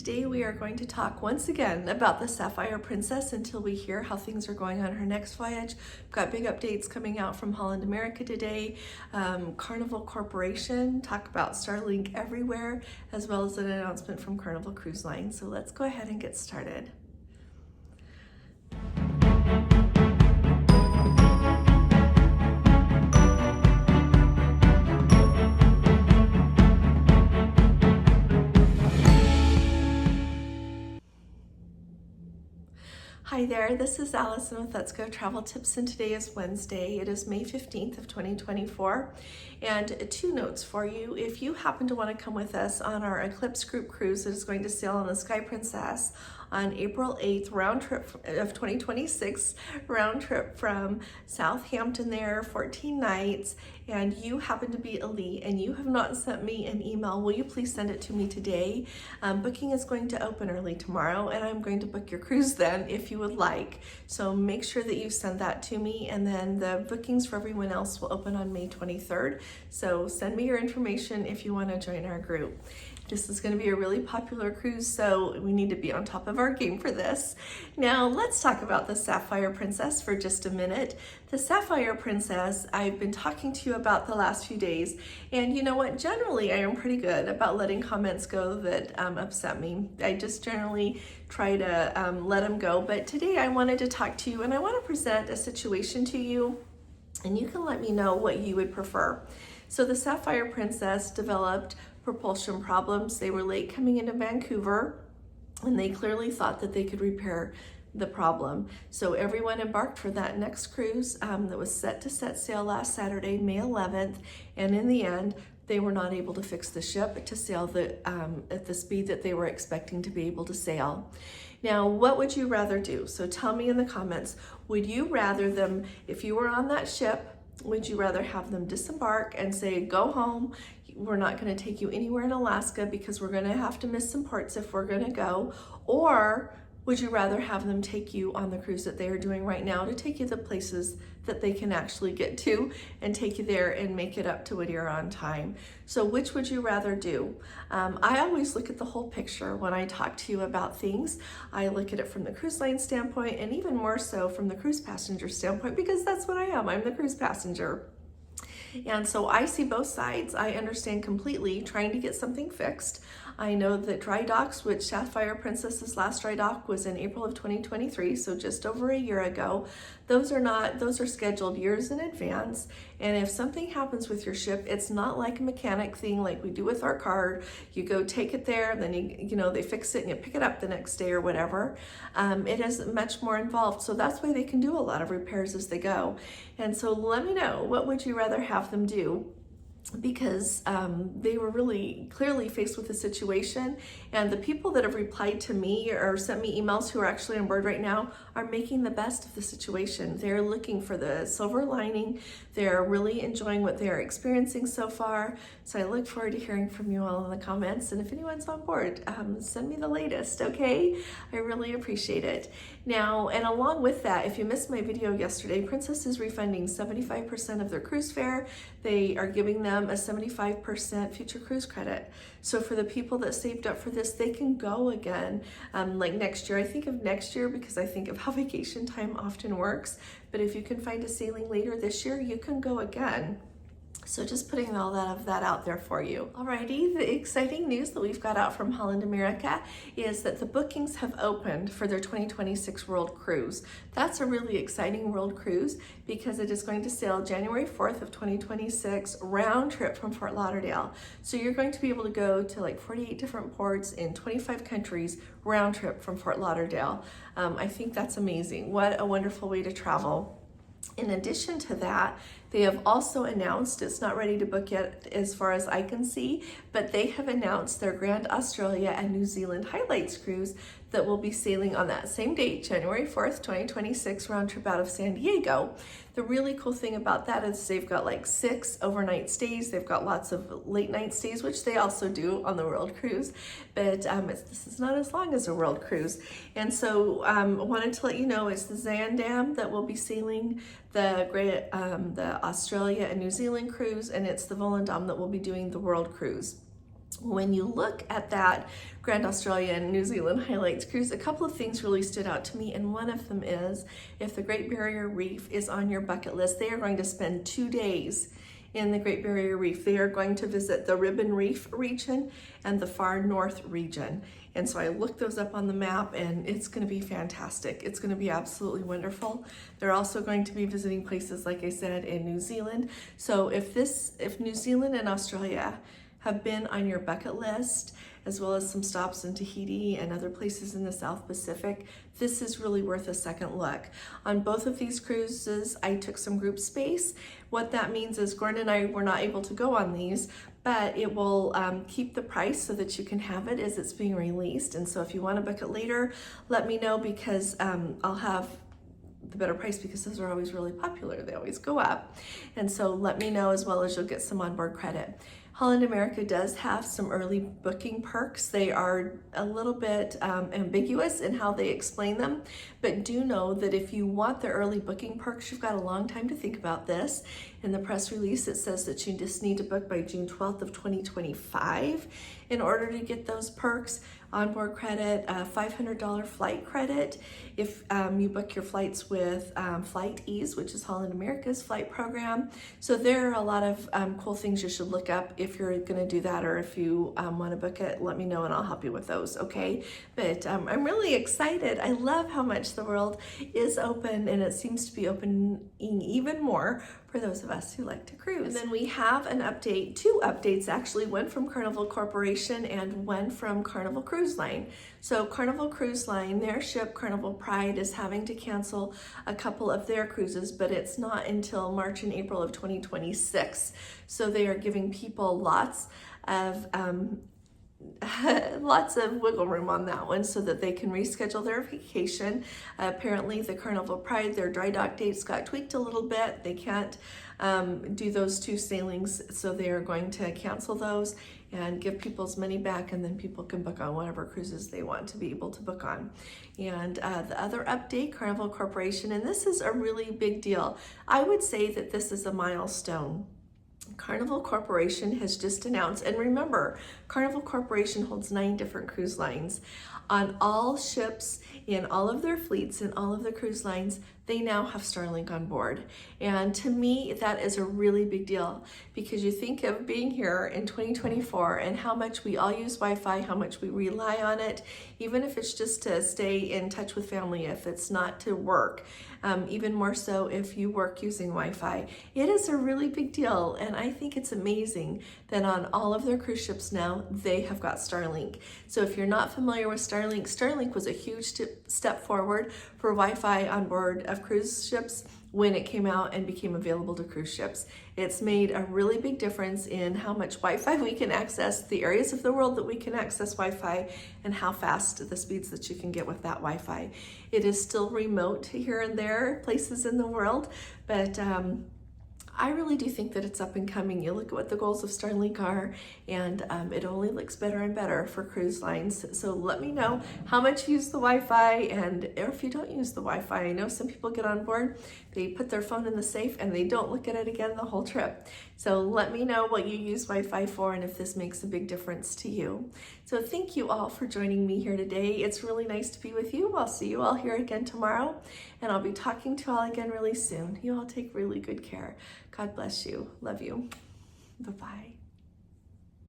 Today we are going to talk once again about the Sapphire Princess until we hear how things are going on her next voyage. We've got big updates coming out from Holland America today. Carnival Corporation, talk about Starlink everywhere, as well as an announcement from Carnival Cruise Line. So let's go ahead and get started. Hi there, this is Allison with Let's Go Travel Tips, and today is Wednesday. It is May 15th of 2024. And two notes for you. If you happen to want to come with us on our Eclipse Group Cruise that is going to sail on the Sky Princess on April 8th, round trip of 2026, round trip from Southampton there, 14 nights, and you happen to be elite and you have not sent me an email, will you please send it to me today? Booking is going to open early tomorrow, and I'm going to book your cruise then if you would like. So make sure that you send that to me, and then the bookings for everyone else will open on May 23rd. So send me your information if you want to join our group. This is going to be a really popular cruise, so we need to be on top of our game for this. Now, let's talk about the Sapphire Princess for just a minute. The Sapphire Princess, I've been talking to you about the last few days, and you know what? Generally, I am pretty good about letting comments go that upset me. I just generally try to let them go, but today I wanted to talk to you, and I want to present a situation to you, and you can let me know what you would prefer. So the Sapphire Princess developed propulsion problems. They were late coming into Vancouver, and they clearly thought that they could repair the problem. So everyone embarked for that next cruise that was set to set sail last Saturday, May 11th, and in the end, they were not able to fix the ship to sail at the speed that they were expecting to be able to sail. Now, what would you rather do? So tell me in the comments, would you rather them, if you were on that ship, would you rather have them disembark and say, go home, we're not going to take you anywhere in Alaska because we're going to have to miss some ports if we're going to go? Or would you rather have them take you on the cruise that they are doing right now to take you to the places that they can actually get to and take you there and make it up to Whittier on time? So which would you rather do? I always look at the whole picture when I talk to you about things. I look at it from the cruise line standpoint, and even more so from the cruise passenger standpoint, because that's what I am. I'm the cruise passenger. And so I see both sides. I understand completely trying to get something fixed. I know that dry docks, which Sapphire Princess's last dry dock was in April of 2023, so just over a year ago. Those are scheduled years in advance. And if something happens with your ship, it's not like a mechanic thing like we do with our car. You go take it there, and then they fix it and you pick it up the next day or whatever. It is much more involved. So that's why they can do a lot of repairs as they go. And so let me know, what would you rather have them do? Because they were really clearly faced with a situation, and the people that have replied to me or sent me emails who are actually on board right now are making the best of the situation. They're looking for the silver lining. They're really enjoying what they're experiencing so far. So I look forward to hearing from you all in the comments, and if anyone's on board, send me the latest, okay? I really appreciate it. Now, and along with that, if you missed my video yesterday, Princess is refunding 75% of their cruise fare. They are giving them a 75% future cruise credit. So for the people that saved up for this, they can go again like next year. I think of next year because I think of how vacation time often works. But if you can find a sailing later this year, you can go again. So just putting all of that out there for you. Alrighty, the exciting news that we've got out from Holland America is that the bookings have opened for their 2026 World Cruise. That's a really exciting World Cruise because it is going to sail January 4th of 2026 round trip from Fort Lauderdale. So you're going to be able to go to like 48 different ports in 25 countries round trip from Fort Lauderdale. I think that's amazing. What a wonderful way to travel. In addition to that, they have also announced, it's not ready to book yet as far as I can see, but they have announced their Grand Australia and New Zealand Highlights cruise that will be sailing on that same date, January 4th, 2026, round trip out of San Diego. The really cool thing about that is they've got like 6 overnight stays. They've got lots of late night stays, which they also do on the World Cruise, but this is not as long as a World Cruise. And so I wanted to let you know it's the Zandam that will be sailing the Australia and New Zealand cruise, and it's the Volendam that will be doing the World Cruise. When you look at that Grand Australia and New Zealand Highlights cruise, a couple of things really stood out to me, and one of them is if the Great Barrier Reef is on your bucket list, they are going to spend 2 days in the Great Barrier Reef. They are going to visit the Ribbon Reef region and the Far North region. And so I looked those up on the map, and it's going to be fantastic. It's going to be absolutely wonderful. They're also going to be visiting places, like I said, in New Zealand. So if New Zealand and Australia have been on your bucket list, as well as some stops in Tahiti and other places in the South Pacific, this is really worth a second look. On both of these cruises, I took some group space. What that means is Gordon and I were not able to go on these, but it will keep the price so that you can have it as it's being released. And so if you want to book it later, let me know, because I'll have the better price, because those are always really popular. They always go up. And so let me know, as well as you'll get some onboard credit. Holland America does have some early booking perks. They are a little bit ambiguous in how they explain them, but do know that if you want the early booking perks, you've got a long time to think about this. In the press release, it says that you just need to book by June 12th of 2025 in order to get those perks. Onboard credit, $500 flight credit if you book your flights with Flight Ease, which is Holland America's flight program. So there are a lot of cool things you should look up if you're going to do that, or if you want to book it, let me know and I'll help you with those, okay? But I'm really excited. I love how much the world is open, and it seems to be opening even more for those of us who like to cruise. And then we have an update, 2 updates actually, one from Carnival Corporation and one from Carnival Cruise Line. So Carnival Cruise Line, their ship Carnival Pride is having to cancel a couple of their cruises, but it's not until March and April of 2026. So they are giving people lots of wiggle room on that one so that they can reschedule their vacation. Apparently the Carnival Pride, their dry dock dates got tweaked a little bit. They can't do those 2 sailings, so they are going to cancel those and give people's money back, and then people can book on whatever cruises they want to be able to book on. And the other update, Carnival Corporation, and this is a really big deal. I would say that this is a milestone. Carnival Corporation has just announced, and remember, Carnival Corporation holds 9 different cruise lines. On all ships, in all of their fleets, and all of the cruise lines, they now have Starlink on board. And to me, that is a really big deal, because you think of being here in 2024 and how much we all use Wi-Fi, how much we rely on it, even if it's just to stay in touch with family, if it's not to work, even more so if you work using Wi-Fi. It is a really big deal, and I think it's amazing that on all of their cruise ships now, they have got Starlink. So if you're not familiar with Starlink, Starlink was a huge step forward for Wi-Fi on board of cruise ships when it came out and became available to cruise ships. It's made a really big difference in how much Wi-Fi we can access, the areas of the world that we can access Wi-Fi, and how fast the speeds that you can get with that Wi-Fi. It is still remote here and there, places in the world, but I really do think that it's up and coming. You look at what the goals of Starlink are, and it only looks better and better for cruise lines. So let me know how much you use the Wi-Fi, and if you don't use the Wi-Fi. I know some people get on board, they put their phone in the safe, and they don't look at it again the whole trip. So let me know what you use Wi-Fi for, and if this makes a big difference to you. So thank you all for joining me here today. It's really nice to be with you. I'll see you all here again tomorrow, and I'll be talking to you all again really soon. You all take really good care. God bless you. Love you. Bye-bye.